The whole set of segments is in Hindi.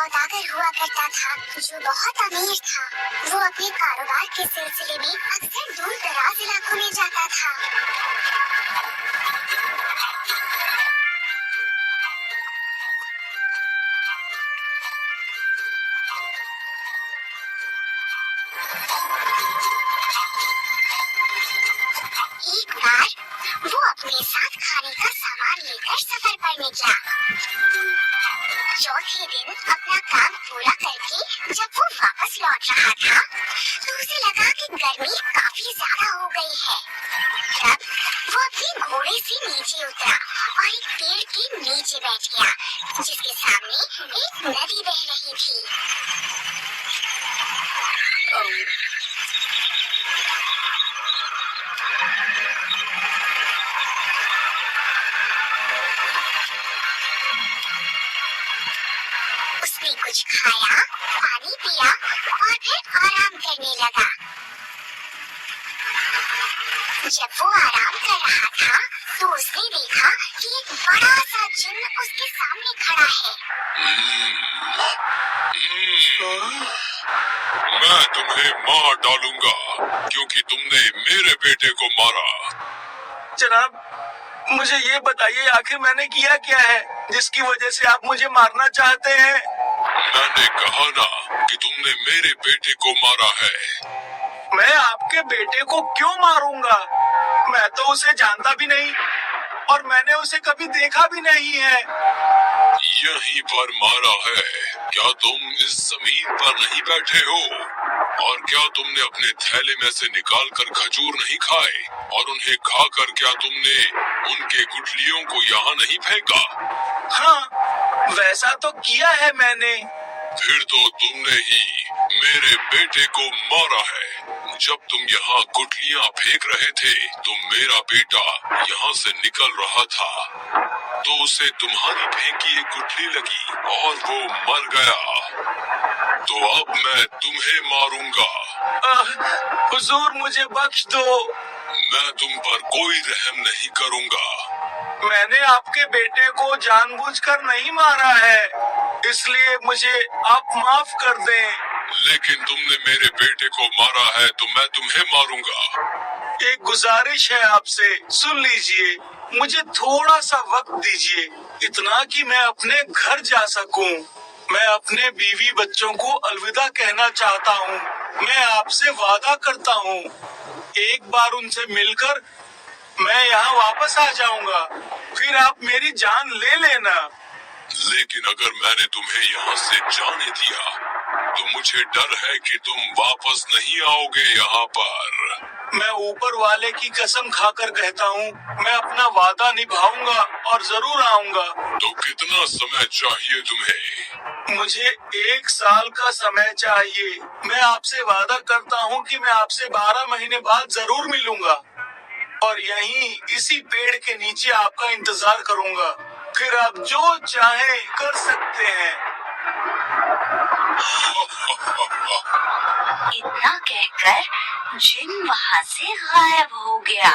सौदागर हुआ करता था जो बहुत अमीर था। वो अपने कारोबार के सिलसिले में अक्सर दूर दराज इलाकों में जाता था। एक बार वो अपने साथ खाने का सामान लेकर सफर पर निकला। चौथे दिन अपना काम पूरा करके जब वो वापस लौट रहा था तो उसे लगा कि गर्मी काफी ज्यादा हो गई है। तब वो अपने घोड़े से नीचे उतरा और एक पेड़ के नीचे बैठ गया जिसके सामने एक नदी बह रही थी। उसने कुछ खाया, पानी पिया और फिर आराम करने लगा। जब वो आराम कर रहा था तो उसने देखा कि एक बड़ा सा जिन्न उसके सामने खड़ा है। मैं तुम्हें मार डालूंगा क्योंकि तुमने मेरे बेटे को मारा। जनाब, मुझे ये बताइए आखिर मैंने किया क्या है जिसकी वजह से आप मुझे मारना चाहते हैं? मैंने कहा ना कि तुमने मेरे बेटे को मारा है। मैं आपके बेटे को क्यों मारूंगा? मैं तो उसे जानता भी नहीं और मैंने उसे कभी देखा भी नहीं है। यहीं पर मारा है। क्या तुम इस जमीन पर नहीं बैठे हो? और क्या तुमने अपने थैले में से निकाल कर खजूर नहीं खाए? और उन्हें खाकर क्या तुमने उनके गुठलियों को यहाँ नहीं फेंका? हाँ, वैसा तो किया है मैंने। फिर तो तुमने ही मेरे बेटे को मारा है। जब तुम यहाँ गुठलियाँ फेंक रहे थे तो मेरा बेटा यहाँ से निकल रहा था, तो उसे तुम्हारी फेंकी एक गुठली लगी और वो मर गया। तो अब मैं तुम्हें मारूंगा। हुजूर, मुझे बख्श दो। मैं तुम पर कोई रहम नहीं करूंगा। मैंने आपके बेटे को जानबूझकर नहीं मारा है, इसलिए मुझे आप माफ कर दें। लेकिन तुमने मेरे बेटे को मारा है तो मैं तुम्हें मारूंगा। एक गुजारिश है आपसे, सुन लीजिए। मुझे थोड़ा सा वक्त दीजिए, इतना कि मैं अपने घर जा सकूं। मैं अपने बीवी बच्चों को अलविदा कहना चाहता हूं। मैं आपसे वादा करता हूं, एक बार उनसे मिलकर मैं यहाँ वापस आ जाऊंगा, फिर आप मेरी जान ले लेना। लेकिन अगर मैंने तुम्हें यहाँ से जाने दिया तो मुझे डर है कि तुम वापस नहीं आओगे यहाँ पर। मैं ऊपर वाले की कसम खाकर कहता हूँ, मैं अपना वादा निभाऊंगा और जरूर आऊंगा। तो कितना समय चाहिए तुम्हें? मुझे 1 साल का समय चाहिए। मैं आपसे वादा करता हूँ कि मैं आपसे 12 महीने बाद जरूर मिलूंगा और यहीं इसी पेड़ के नीचे आपका इंतजार करूंगा। फिर आप जो चाहे कर सकते हैं। इतना कहकर जिन वहाँ से गायब हो गया।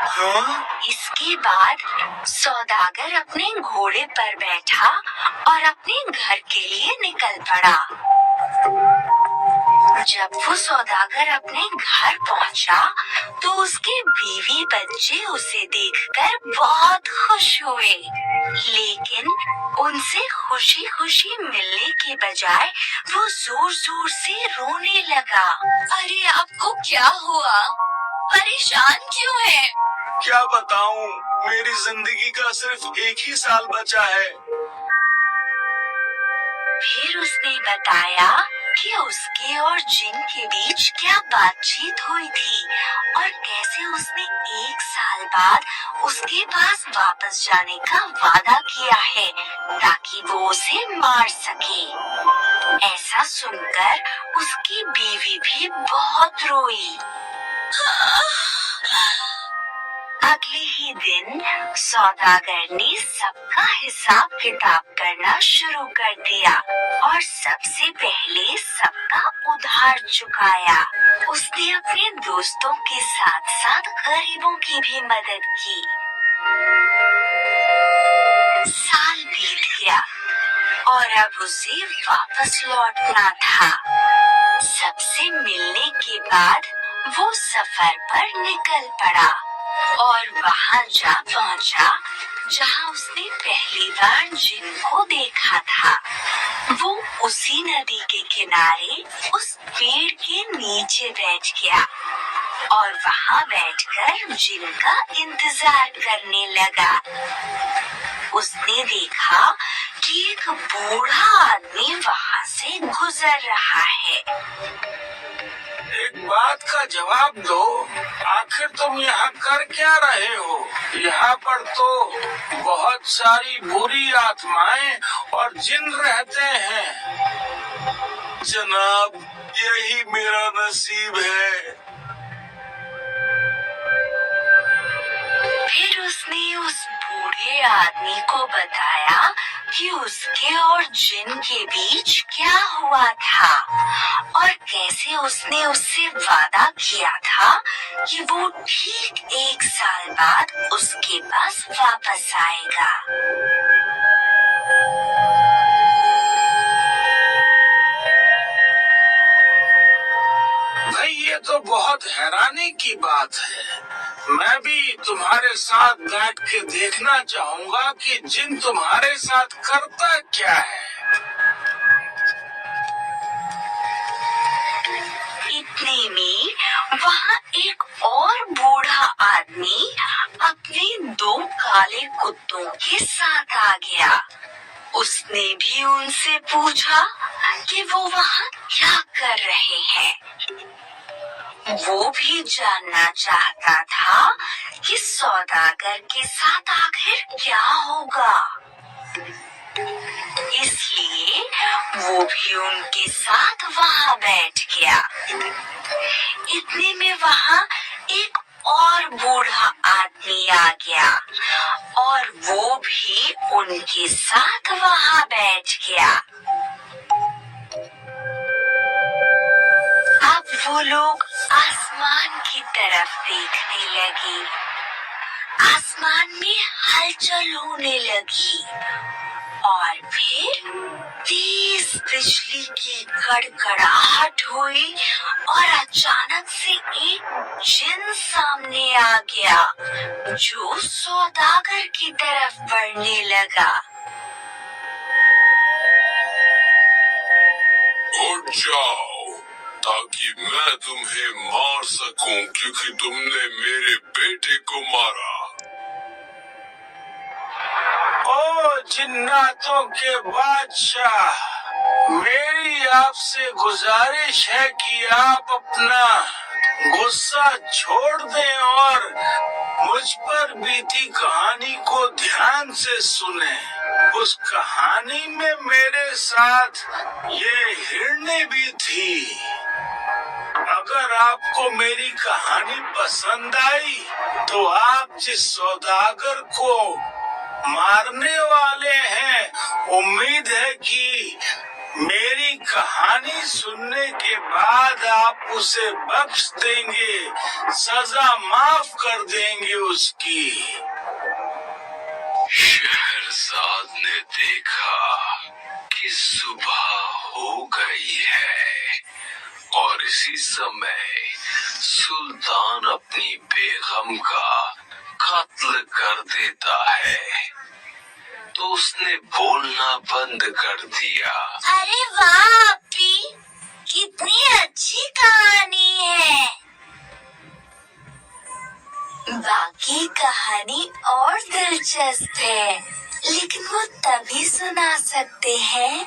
हाँ? इसके बाद सौदागर अपने घोड़े पर बैठा और अपने घर के लिए निकल पड़ा। जब वो सौदागर अपने घर पहुंचा तो उसके बीवी बच्चे उसे देखकर बहुत खुश हुए, लेकिन उनसे खुशी खुशी मिलने के बजाय वो जोर जोर से रोने लगा। अरे आपको क्या हुआ? परेशान क्यों है? क्या बताऊं, मेरी जिंदगी का सिर्फ 1 ही साल बचा है। फिर उसने बताया कि उसके और जिन के बीच क्या बातचीत हुई थी और कैसे उसने 1 साल बाद उसके पास वापस जाने का वादा किया है ताकि वो उसे मार सके। ऐसा सुनकर उसकी बीवी भी बहुत रोई। अगले ही दिन सौदागर ने सबका हिसाब किताब करना शुरू कर दिया और सबसे पहले सबका उधार चुकाया। उसने अपने दोस्तों के साथ साथ गरीबों की भी मदद की। साल बीत और अब उसे वापस लौटना था। सबसे मिलने के बाद वो सफर पर निकल पड़ा और वहाँ जा पहुँचा जहाँ उसने पहली बार जिन को देखा था। वो उसी नदी के किनारे उस पेड़ के नीचे बैठ गया और वहाँ बैठकर जिन का इंतजार करने लगा। उसने देखा कि एक बूढ़ा आदमी वहाँ से गुजर रहा है। एक बात का जवाब दो, आखिर तुम यहाँ कर क्या रहे हो? यहाँ पर तो बहुत सारी बुरी आत्माएं और जिन रहते हैं। जनाब, यही मेरा नसीब है। फिर उसने उस बूढ़े आदमी को बताया कि उसके और जिन के बीच क्या हुआ था और कैसे उसने उससे वादा किया था कि वो ठीक 1 साल बाद उसके पास वापस आएगा। भाई, ये तो बहुत हैरानी की बात है। मैं भी तुम्हारे साथ बैठ के देखना चाहूँगा कि जिन तुम्हारे साथ करता क्या है। इतने में वहाँ एक और बूढ़ा आदमी अपने 2 काले कुत्तों के साथ आ गया। उसने भी उनसे पूछा कि वो वहाँ क्या कर रहे हैं। वो भी जानना चाहता था कि सौदागर के साथ आखिर क्या होगा, इसलिए वो भी उनके साथ वहाँ बैठ गया। इतने में वहाँ एक और बूढ़ा आदमी आ गया और वो भी उनके साथ वहाँ बैठ गया। अब वो लोग आसमान की तरफ देखने लगे। आसमान में हलचल होने लगी और फिर तेज बिजली की कड़कड़ाहट हुई और अचानक से एक जिन सामने आ गया जो सौदागर की तरफ बढ़ने लगा। उठ जाओ ताकि मैं तुम्हें मार सकूं, क्योंकि तुमने मेरे बेटे को मारा। ओ जिन्नातों के बादशाह, मेरी आपसे गुजारिश है कि आप अपना गुस्सा छोड़ दें और मुझ पर बीती कहानी को ध्यान से सुने। उस कहानी में मेरे साथ ये हिरनी भी थी। अगर आपको मेरी कहानी पसंद आई तो आप जिस सौदागर को मारने वाले हैं, उम्मीद है कि मेरी कहानी सुनने के बाद आप उसे बख्श देंगे, सजा माफ कर देंगे उसकी। शहरजाद ने देखा कि सुबह हो गई है और इसी समय सुल्तान अपनी बेगम का कत्ल कर देता है, तो उसने बोलना बंद कर दिया। अरे वाह अपी, कितनी अच्छी कहानी है। बाकी कहानी और दिलचस्प है, लेकिन वो तभी सुना सकते हैं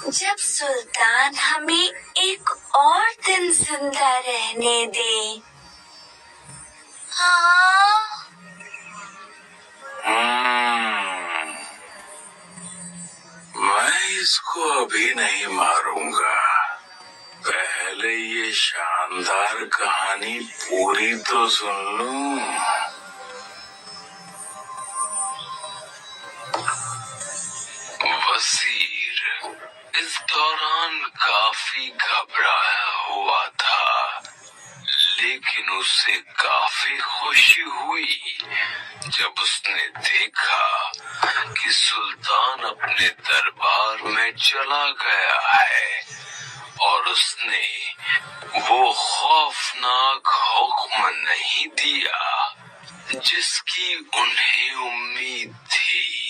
जब सुल्तान हमें एक और दिन जिंदा रहने दे। हाँ, मैं इसको अभी नहीं मारूंगा, पहले ये शानदार कहानी पूरी तो सुन लूं। वजीर इस दौरान काफी घबराया हुआ था, लेकिन उसे काफी खुशी हुई जब उसने देखा कि सुल्तान सुल्तान अपने दरबार में चला गया है और उसने वो खौफनाक हुक्म नहीं दिया जिसकी उन्हें उम्मीद थी।